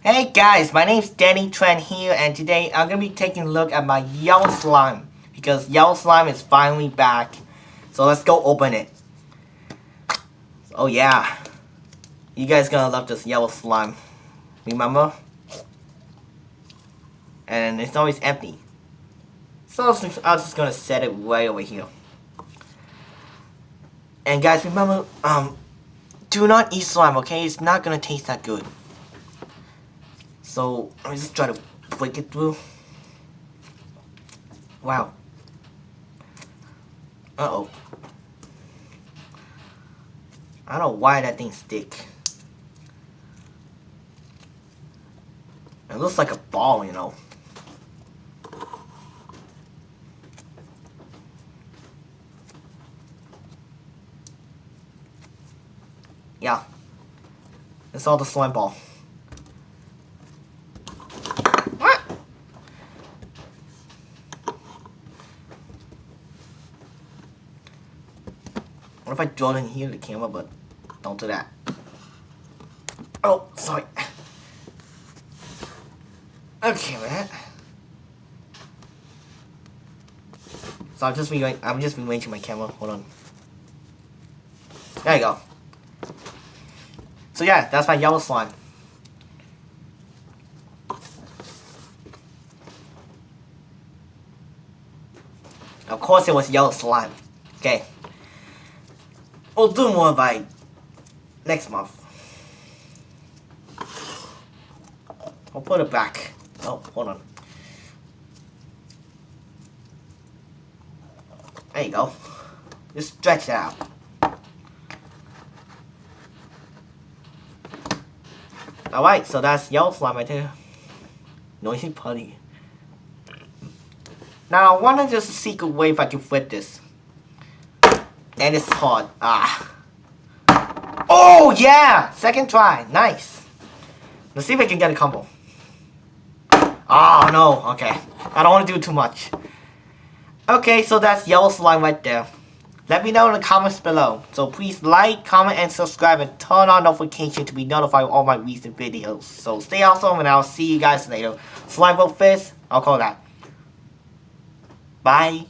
Hey guys, my name's Danny Tran here, and today I'm gonna be taking a look at my yellow slime because yellow slime is finally back. So let's go open it. Oh yeah, you guys gonna love this yellow slime. Remember? And it's always empty. So I'm just gonna set it right over here. And guys, remember, do not eat slime, okay? It's not gonna taste that good. So, let me just try to break it through. Wow. Uh-oh. I don't know why that thing stick. It looks like a ball, you know. Yeah. It's all the slime ball. What if I draw it in here, the camera, but don't do that. Oh, sorry. Okay, man. So I'm just rearranging my camera. Hold on. There you go. So yeah, that's my yellow slime. Of course it was yellow slime. Okay. We'll do more by next month. I'll put it back. Oh, hold on. There you go. Just stretch it out. Alright, so that's yellow slime right there. Noisy putty. Now I wanna just see a way if I can flip this. And it's hard. Ah. Oh yeah! Second try. Nice. Let's see if I can get a combo. Oh no. Okay. I don't want to do too much. Okay, so that's yellow slime right there. Let me know in the comments below. So please like, comment, and subscribe, and turn on notifications to be notified of all my recent videos. So stay awesome, and I'll see you guys later. Slime vote fist. I'll call that. Bye.